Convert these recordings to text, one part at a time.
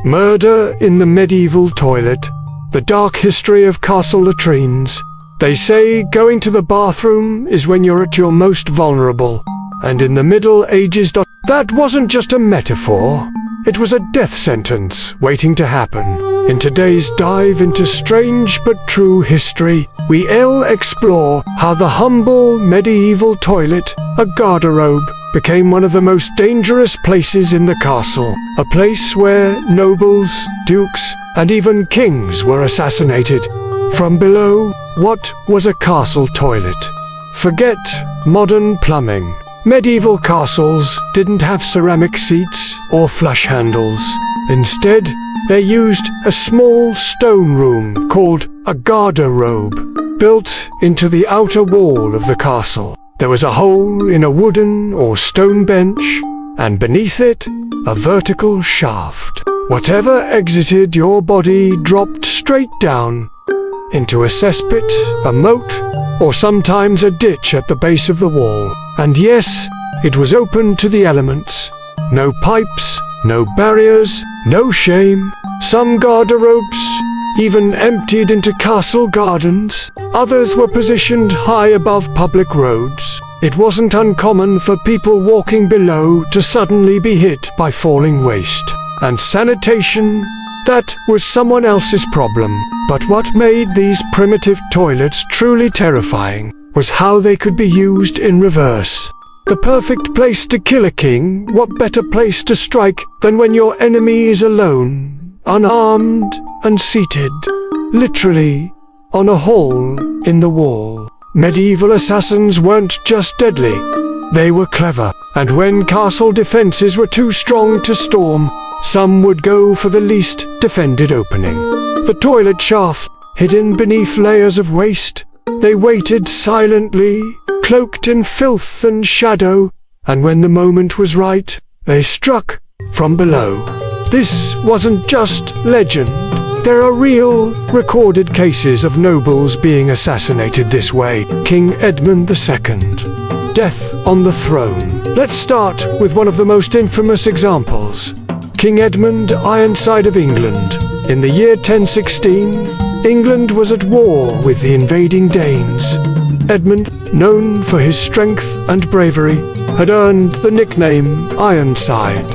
Murder in the medieval toilet. The dark history of castle latrines. They say going to the bathroom is when you're at your most vulnerable. And in the Middle Ages, that wasn't just a metaphor. It was a death sentence waiting to happen. In today's dive into strange but true history, we'll explore how the humble medieval toilet, a garderobe, became one of the most dangerous places in the castle. A place where nobles, dukes, and even kings were assassinated. From below, what was a castle toilet? Forget modern plumbing. Medieval castles didn't have ceramic seats or flush handles. Instead, they used a small stone room called a garderobe, built into the outer wall of the castle. There was a hole in a wooden or stone bench, and beneath it, a vertical shaft. Whatever exited your body dropped straight down into a cesspit, a moat, or sometimes a ditch at the base of the wall. And yes, it was open to the elements. No pipes, no barriers, no shame. Some garderobes even emptied into castle gardens. Others were positioned high above public roads. It wasn't uncommon for people walking below to suddenly be hit by falling waste. And sanitation, that was someone else's problem. But what made these primitive toilets truly terrifying was how they could be used in reverse. The perfect place to kill a king. What better place to strike than when your enemy is alone, unarmed, and seated, literally, on a hole in the wall. Medieval assassins weren't just deadly, they were clever. And when castle defenses were too strong to storm, some would go for the least defended opening. The toilet shaft, hidden beneath layers of waste. They waited silently, cloaked in filth and shadow, and when the moment was right, they struck from below. This wasn't just legend. There are real, recorded cases of nobles being assassinated this way. King Edmund II. Death on the throne. Let's start with one of the most infamous examples. King Edmund Ironside of England. In the year 1016, England was at war with the invading Danes. Edmund, known for his strength and bravery, had earned the nickname Ironside.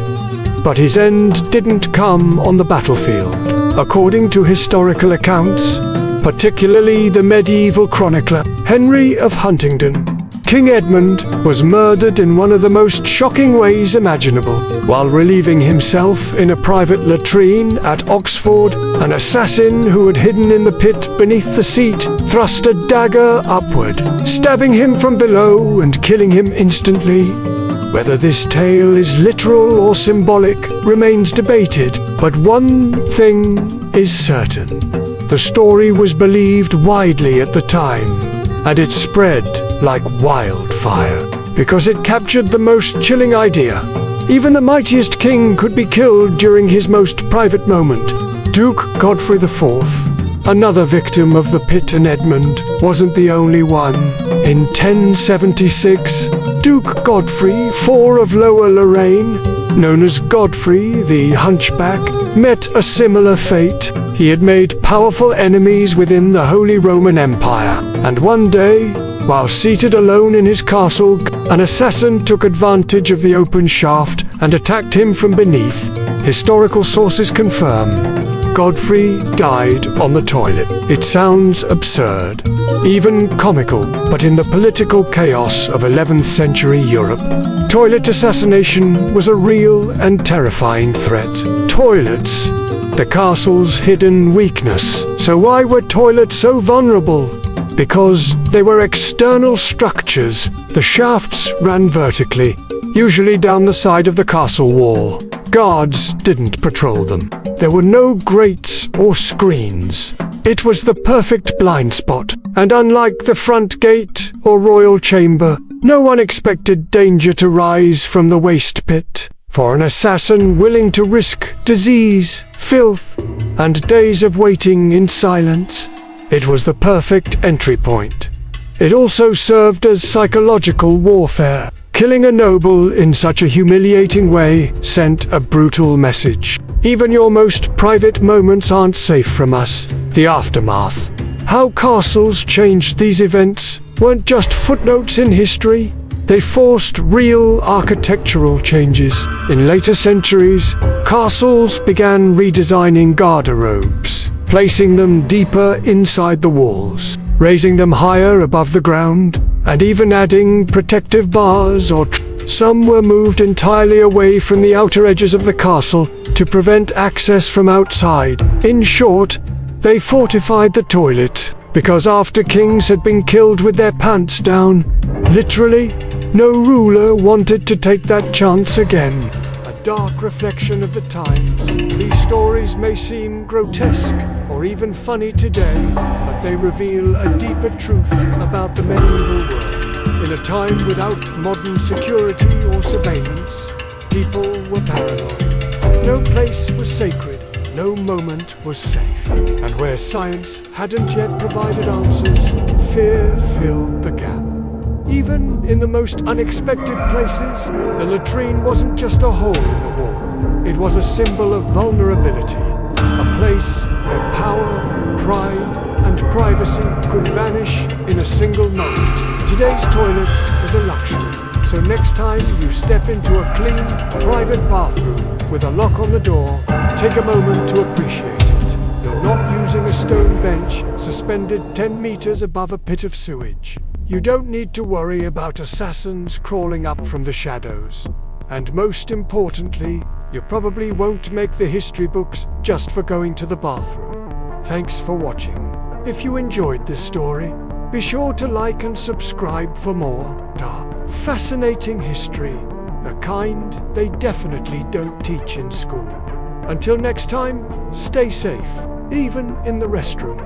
But his end didn't come on the battlefield. According to historical accounts, particularly the medieval chronicler Henry of Huntingdon, King Edmund was murdered in one of the most shocking ways imaginable. While relieving himself in a private latrine at Oxford, an assassin who had hidden in the pit beneath the seat thrust a dagger upward, stabbing him from below and killing him instantly. Whether this tale is literal or symbolic remains debated, but one thing is certain. The story was believed widely at the time, and it spread like wildfire, because it captured the most chilling idea. Even the mightiest king could be killed during his most private moment. Duke Godfrey IV, another victim of the pit, and Edmund wasn't the only one. In 1076, Duke Godfrey IV of Lower Lorraine, known as Godfrey the Hunchback, met a similar fate. He had made powerful enemies within the Holy Roman Empire, and one day, while seated alone in his castle, an assassin took advantage of the open shaft and attacked him from beneath. Historical sources confirm Godfrey died on the toilet. It sounds absurd, even comical, but in the political chaos of 11th century Europe, toilet assassination was a real and terrifying threat. Toilets, the castle's hidden weakness. So why were toilets so vulnerable? Because they were external structures. The shafts ran vertically, usually down the side of the castle wall. Guards didn't patrol them. There were no grates or screens. It was the perfect blind spot, and unlike the front gate or royal chamber, no one expected danger to rise from the waste pit. For an assassin willing to risk disease, filth, and days of waiting in silence, it was the perfect entry point. It also served as psychological warfare. Killing a noble in such a humiliating way sent a brutal message. Even your most private moments aren't safe from us. The aftermath. How castles changed these events weren't just footnotes in history. They forced real architectural changes. In later centuries, castles began redesigning garderobes, placing them deeper inside the walls, raising them higher above the ground, and even adding protective bars or some were moved entirely away from the outer edges of the castle to prevent access from outside. In short, they fortified the toilet, because after kings had been killed with their pants down, literally, no ruler wanted to take that chance again. A dark reflection of the times. These stories may seem grotesque or even funny today, but they reveal a deeper truth about the medieval world. In a time without modern security or surveillance, people were paranoid. No place was sacred, no moment was safe. And where science hadn't yet provided answers, fear filled the gap. Even in the most unexpected places, the latrine wasn't just a hole in the wall. It was a symbol of vulnerability, a place where power, pride, and privacy could vanish in a single moment. Today's toilet is a luxury, so next time you step into a clean, private bathroom with a lock on the door, take a moment to appreciate it. You're not using a stone bench suspended 10 meters above a pit of sewage. You don't need to worry about assassins crawling up from the shadows. And most importantly, you probably won't make the history books just for going to the bathroom. Thanks for watching. If you enjoyed this story, be sure to like and subscribe for more dark, fascinating history, the kind they definitely don't teach in school. Until next time, stay safe, even in the restroom.